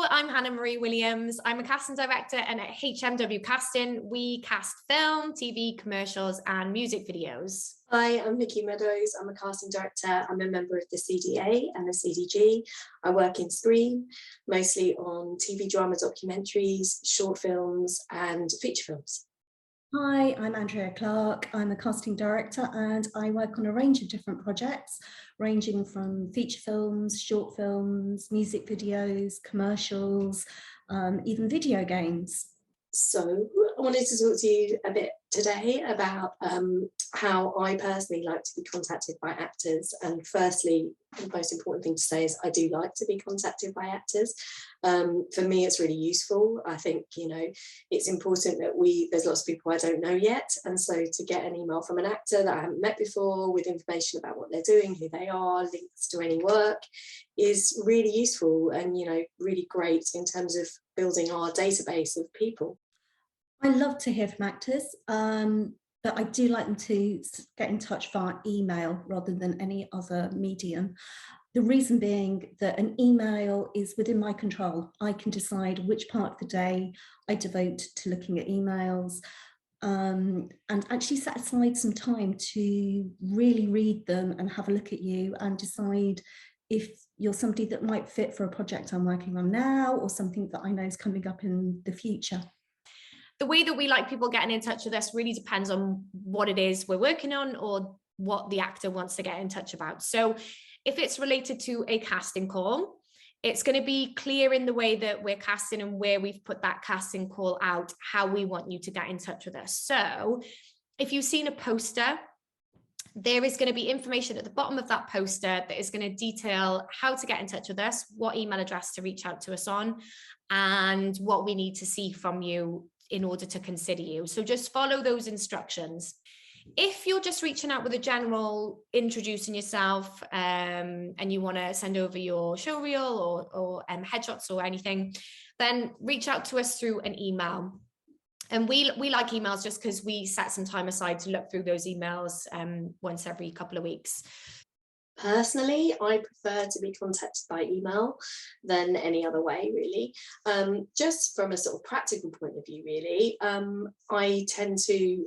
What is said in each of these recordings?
I'm Hannah Marie Williams. I'm a casting director, and at HMW Casting, we cast film, TV, commercials, and music videos. Hi, I'm Nikki Meadows. I'm a casting director. I'm a member of the CDA and the CDG. I work in Screen, mostly on TV drama documentaries, short films, and feature films. Hi, I'm Andrea Clark. I'm a casting director and I work on a range of different projects, ranging from feature films, short films, music videos, commercials, even video games. So I wanted to talk to you a bit today about how I personally like to be contacted by actors. And firstly, the most important thing to say is I do like to be contacted by actors. For me, it's really useful. I think, it's important that there's lots of people I don't know yet. And so to get an email from an actor that I haven't met before with information about what they're doing, who they are, links to any work is really useful and, really great in terms of building our database of people. I love to hear from actors, but I do like them to get in touch via email rather than any other medium. The reason being that an email is within my control. I can decide which part of the day I devote to looking at emails, and actually set aside some time to really read them and have a look at you and decide if you're somebody that might fit for a project I'm working on now or something that I know is coming up in the future. The way that we like people getting in touch with us really depends on what it is we're working on or what the actor wants to get in touch about. So if it's related to a casting call, it's going to be clear in the way that we're casting and where we've put that casting call out, how we want you to get in touch with us. So if you've seen a poster, there is going to be information at the bottom of that poster that is going to detail how to get in touch with us, what email address to reach out to us on, and what we need to see from you in order to consider you. So just follow those instructions. If you're just reaching out with a general introducing yourself, and you want to send over your showreel or headshots or anything, then reach out to us through an email. And we like emails just because we set some time aside to look through those emails once every couple of weeks. Personally, I prefer to be contacted by email than any other way, really. Just from a sort of practical point of view, really, I tend to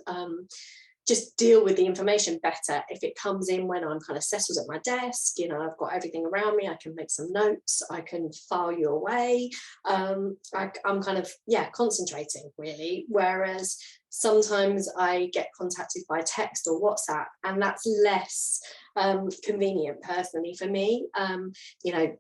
just deal with the information better if it comes in when I'm kind of settled at my desk. I've got everything around me. I can make some notes. I can file you away. I'm kind of, concentrating really. Whereas sometimes I get contacted by text or WhatsApp, and that's less convenient personally for me.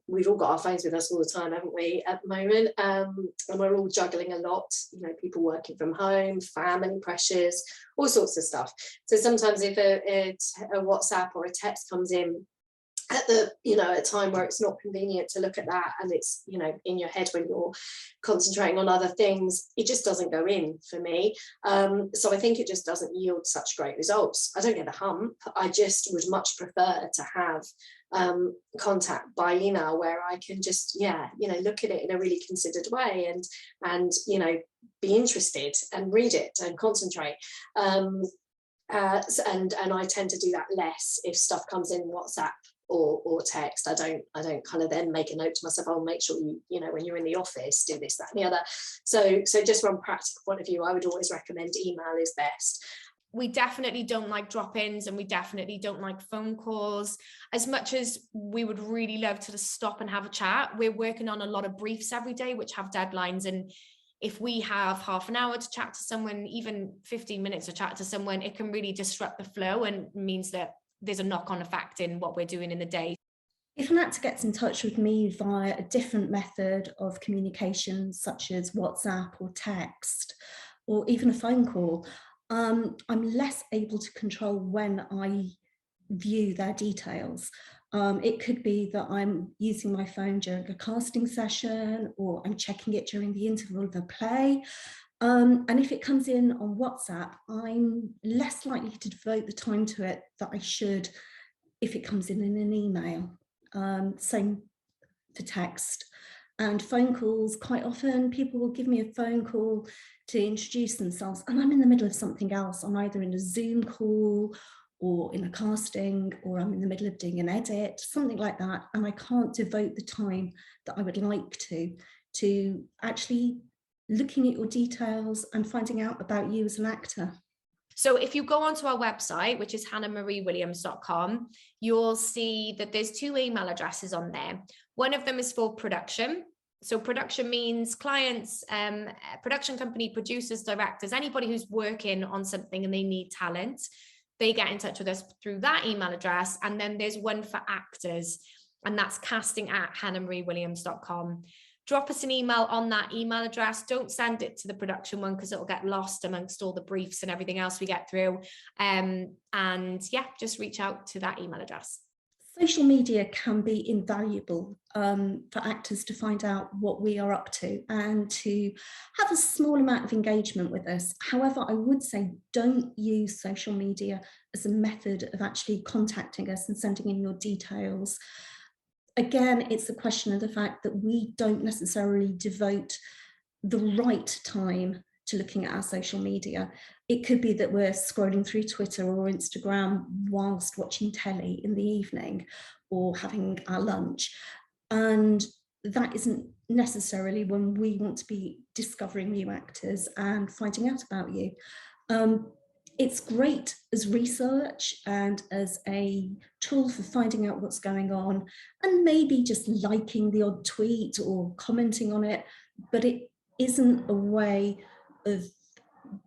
We've all got our phones with us all the time, haven't we, at the moment? And we're all juggling a lot, people working from home, family pressures, all sorts of stuff. So sometimes if a WhatsApp or a text comes in at a time where it's not convenient to look at that, and it's in your head when you're concentrating on other things, it just doesn't go in for me. So I think it just doesn't yield such great results. I don't get the hump. I just would much prefer to have contact by email, where I can just look at it in a really considered way and be interested and read it and concentrate. And I tend to do that less if stuff comes in WhatsApp or text. I don't kind of then make a note to myself, I'll make sure when you're in the office, do this, that, and the other. So just from a practical point of view, I would always recommend email is best. We definitely don't like drop-ins, and we definitely don't like phone calls. As much as we would really love to stop and have a chat, we're working on a lot of briefs every day, which have deadlines. And if we have half an hour to chat to someone, even 15 minutes to chat to someone, it can really disrupt the flow and means that there's a knock-on effect in what we're doing in the day. If an actor gets in touch with me via a different method of communication, such as WhatsApp or text, or even a phone call, I'm less able to control when I view their details. It could be that I'm using my phone during a casting session, or I'm checking it during the interval of a play. And if it comes in on WhatsApp, I'm less likely to devote the time to it that I should if it comes in an email. Same for text. And phone calls, quite often people will give me a phone call to introduce themselves, and I'm in the middle of something else. I'm either in a Zoom call or in a casting, or I'm in the middle of doing an edit, something like that, and I can't devote the time that I would like to to actually looking at your details and finding out about you as an actor. So if you go onto our website, which is hannahmariewilliams.com, you'll see that there's 2 email addresses on there. One of them is for production. So production means clients, production company, producers, directors, anybody who's working on something and they need talent, they get in touch with us through that email address. And then there's one for actors, and that's casting@hannahmariewilliams.com. Drop us an email on that email address. Don't send it to the production one because it'll get lost amongst all the briefs and everything else we get through. And yeah, just reach out to that email address. Social media can be invaluable for actors to find out what we are up to and to have a small amount of engagement with us. However, I would say don't use social media as a method of actually contacting us and sending in your details. Again, it's a question of the fact that we don't necessarily devote the right time to looking at our social media. It could be that we're scrolling through Twitter or Instagram whilst watching telly in the evening or having our lunch. And that isn't necessarily when we want to be discovering new actors and finding out about you. It's great as research and as a tool for finding out what's going on and maybe just liking the odd tweet or commenting on it, but it isn't a way of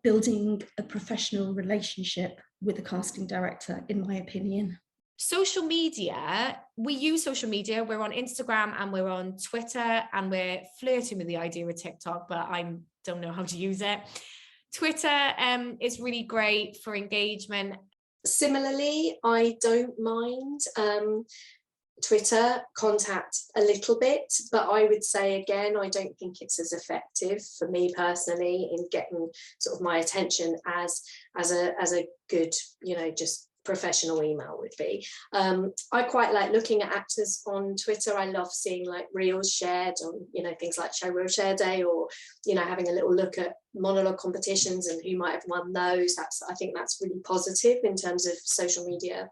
building a professional relationship with a casting director, in my opinion. Social media, we use social media. We're on Instagram and we're on Twitter, and we're flirting with the idea of TikTok, but I don't know how to use it. Twitter is really great for engagement. Similarly, I don't mind Twitter contact a little bit, but I would say again, I don't think it's as effective for me personally in getting sort of my attention as a good, just professional email would be. I quite like looking at actors on Twitter. I love seeing like reels shared on, things like Showreel Share Day, or, having a little look at monologue competitions and who might have won those. I think that's really positive in terms of social media.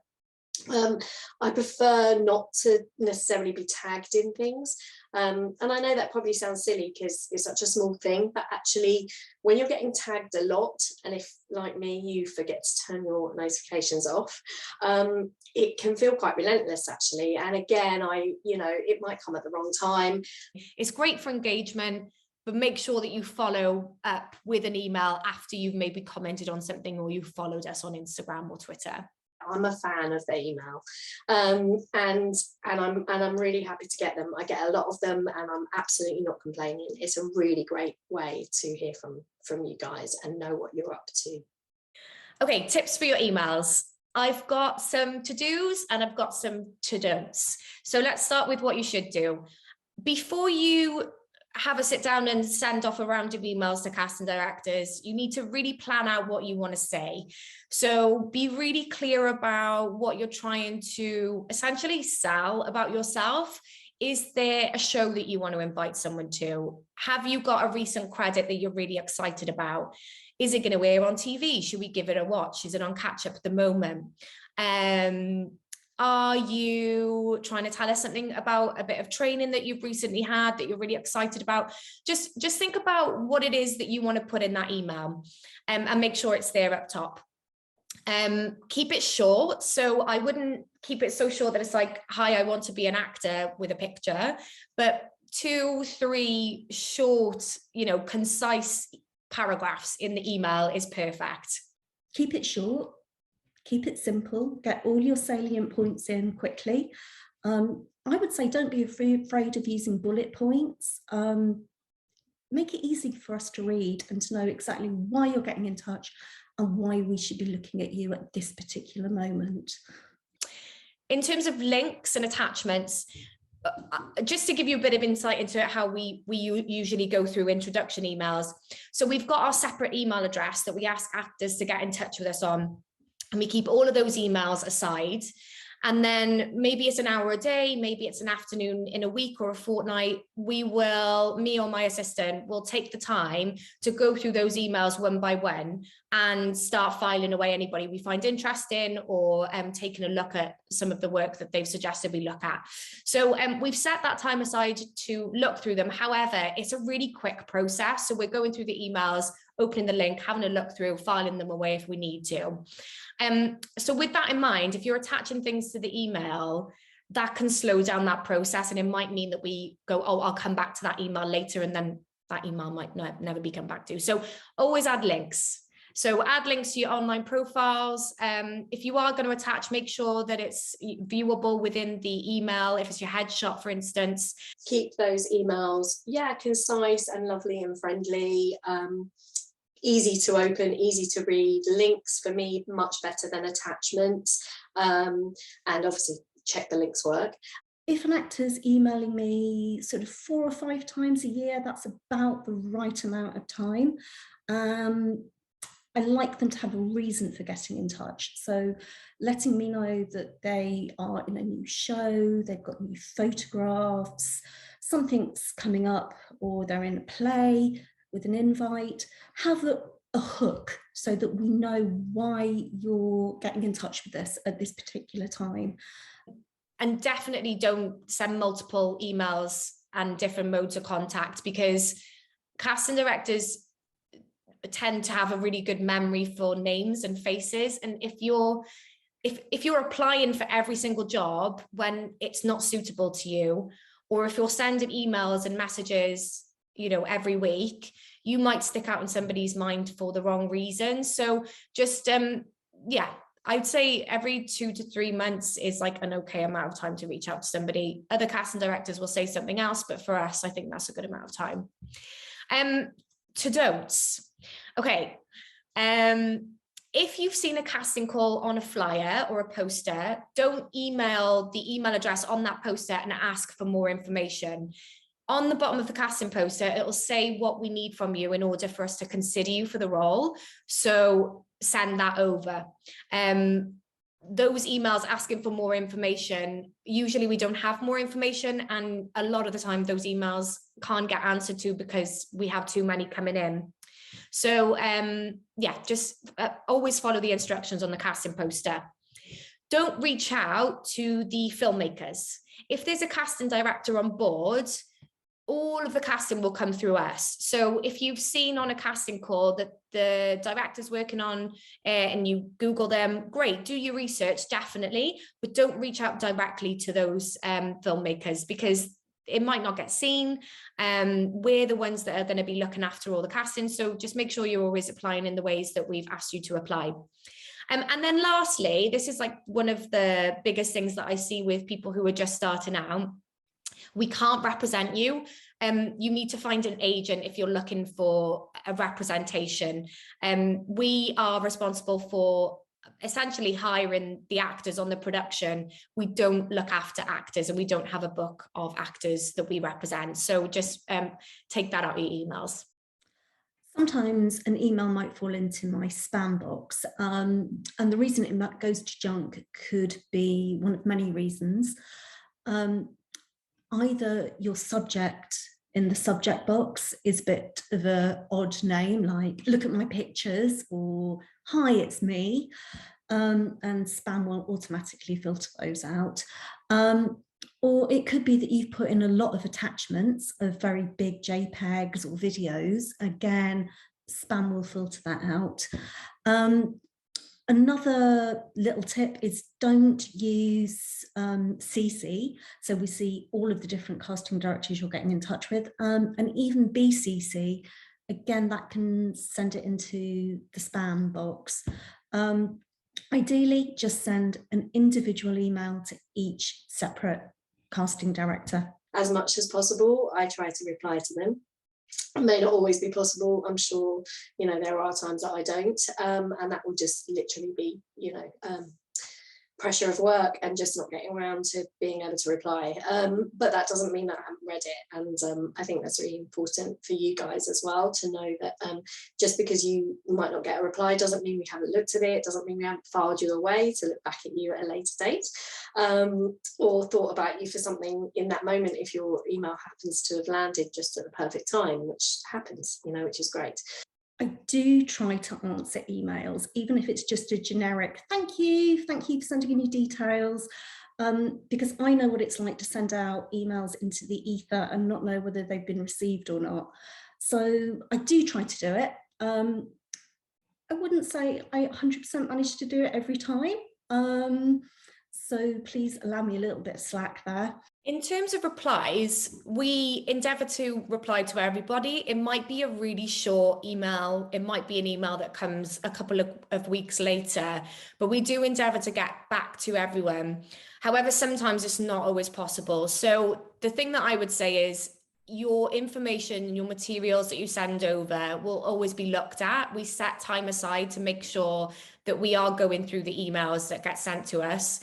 I prefer not to necessarily be tagged in things. And I know that probably sounds silly because it's such a small thing, but actually when you're getting tagged a lot, and if like me, you forget to turn your notifications off, it can feel quite relentless actually. And again, it might come at the wrong time. It's great for engagement, but make sure that you follow up with an email after you've maybe commented on something or you followed us on Instagram or Twitter. I'm a fan of their email, and I'm really happy to get them. I get a lot of them, and I'm absolutely not complaining. It's a really great way to hear from you guys and know what you're up to. Okay, tips for your emails. I've got some to-dos and I've got some to-don'ts. So let's start with what you should do. Before you have a sit down and send off a round of emails to casting directors, you need to really plan out what you want to say. So be really clear about what you're trying to essentially sell about yourself. Is there a show that you want to invite someone to? Have you got a recent credit that you're really excited about? Is it going to air on TV? Should we give it a watch? Is it on catch up at the moment? Are you trying to tell us something about a bit of training that you've recently had that you're really excited about? Just think about what it is that you want to put in that email, and make sure it's there up top. Keep it short. So I wouldn't keep it so short that it's like, hi, I want to be an actor with a picture, but 2-3 short, concise paragraphs in the email is perfect. Keep it short. Keep it simple, get all your salient points in quickly. I would say don't be afraid of using bullet points. Make it easy for us to read and to know exactly why you're getting in touch and why we should be looking at you at this particular moment. In terms of links and attachments, just to give you a bit of insight into how we usually go through introduction emails. So we've got our separate email address that we ask actors to get in touch with us on. And we keep all of those emails aside. And then maybe it's an hour a day, maybe it's an afternoon in a week or a fortnight. Me or my assistant will take the time to go through those emails one by one and start filing away anybody we find interesting, or taking a look at some of the work that they've suggested we look at. So we've set that time aside to look through them. However, it's a really quick process. So we're going through the emails, opening the link, having a look through, filing them away if we need to. So with that in mind, if you're attaching things to the email, that can slow down that process, and it might mean that we go, oh, I'll come back to that email later, and then that email might never be come back to. So always add links. So add links to your online profiles. If you are going to attach, make sure that it's viewable within the email. If it's your headshot, for instance. Keep those emails, concise and lovely and friendly. Easy to open, easy to read. Links for me much better than attachments, and obviously check the links work. If an actor's emailing me sort of 4 or 5 times a year, that's about the right amount of time. I like them to have a reason for getting in touch. So letting me know that they are in a new show, they've got new photographs, something's coming up, or they're in a play with an invite. Have a hook so that we know why you're getting in touch with us at this particular time. And definitely don't send multiple emails and different modes of contact, because casting directors tend to have a really good memory for names and faces. And if you're applying for every single job when it's not suitable to you, or if you're sending emails and messages, every week, you might stick out in somebody's mind for the wrong reason. So just, I'd say every 2 to 3 months is like an okay amount of time to reach out to somebody. Other casting directors will say something else, but for us, I think that's a good amount of time. To don'ts. Okay. If you've seen a casting call on a flyer or a poster, don't email the email address on that poster and ask for more information. On the bottom of the casting poster, it will say what we need from you in order for us to consider you for the role. So send that over. Those emails asking for more information, usually we don't have more information, and a lot of the time those emails can't get answered to because we have too many coming in. So just always follow the instructions on the casting poster. Don't reach out to the filmmakers. If there's a casting director on board, all of the casting will come through us. So if you've seen on a casting call that the director's working on and you Google them, great, do your research, definitely, but don't reach out directly to those filmmakers, because it might not get seen. We're the ones that are going to be looking after all the casting. So just make sure you're always applying in the ways that we've asked you to apply. And then lastly, this is like one of the biggest things that I see with people who are just starting out. We can't represent you. You need to find an agent if you're looking for a representation. We are responsible for essentially hiring the actors on the production. We don't look after actors, and we don't have a book of actors that we represent. So just take that out of your emails. Sometimes an email might fall into my spam box, and the reason it goes to junk could be one of many reasons. Either your subject in the subject box is a bit of an odd name, like "look at my pictures" or "hi, it's me," and spam will automatically filter those out. Or it could be that you've put in a lot of attachments of very big JPEGs or videos. Again, spam will filter that out. Another little tip is don't use CC. So we see all of the different casting directors you're getting in touch with, and even BCC. Again, that can send it into the spam box. Ideally, just send an individual email to each separate casting director. As much as possible, I try to reply to them. It may not always be possible. I'm sure, there are times that I don't, and that will just literally be, pressure of work and just not getting around to being able to reply. But that doesn't mean that I haven't read it. And I think that's really important for you guys as well, to know that just because you might not get a reply doesn't mean we haven't looked at it. It doesn't mean we haven't filed you away to look back at you at a later date, or thought about you for something in that moment if your email happens to have landed just at the perfect time, which happens, you know, which is great. I do try to answer emails, even if it's just a generic thank you for sending in your details, because I know what it's like to send out emails into the ether and not know whether they've been received or not. So I do try to do it. I wouldn't say I 100% manage to do it every time. So please allow me a little bit of slack there. In terms of replies, we endeavour to reply to everybody. It might be a really short email. It might be an email that comes a couple of weeks later, but we do endeavour to get back to everyone. However, sometimes it's not always possible. So the thing that I would say is your information, your materials that you send over will always be looked at. We set time aside to make sure that we are going through the emails that get sent to us.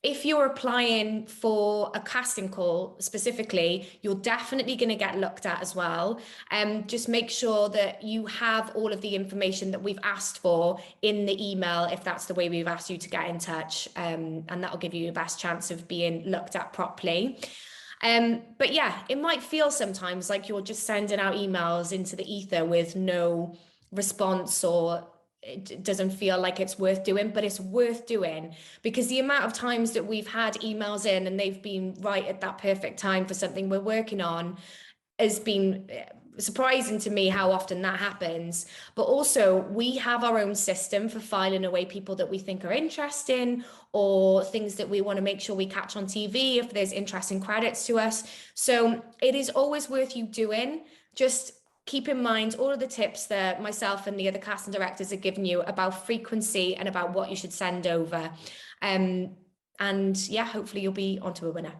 If you're applying for a casting call specifically, you're definitely going to get looked at as well. Just make sure that you have all of the information that we've asked for in the email, if that's the way we've asked you to get in touch, and that'll give you the best chance of being looked at properly. But yeah, it might feel sometimes like you're just sending out emails into the ether with no response, or it doesn't feel like it's worth doing, but it's worth doing, because the amount of times that we've had emails in and they've been right at that perfect time for something we're working on has been surprising to me, how often that happens. But also we have our own system for filing away people that we think are interesting, or things that we want to make sure we catch on TV if there's interesting credits to us. So it is always worth you doing. Just keep in mind all of the tips that myself and the other casting directors have given you about frequency and about what you should send over. And yeah, hopefully you'll be onto a winner.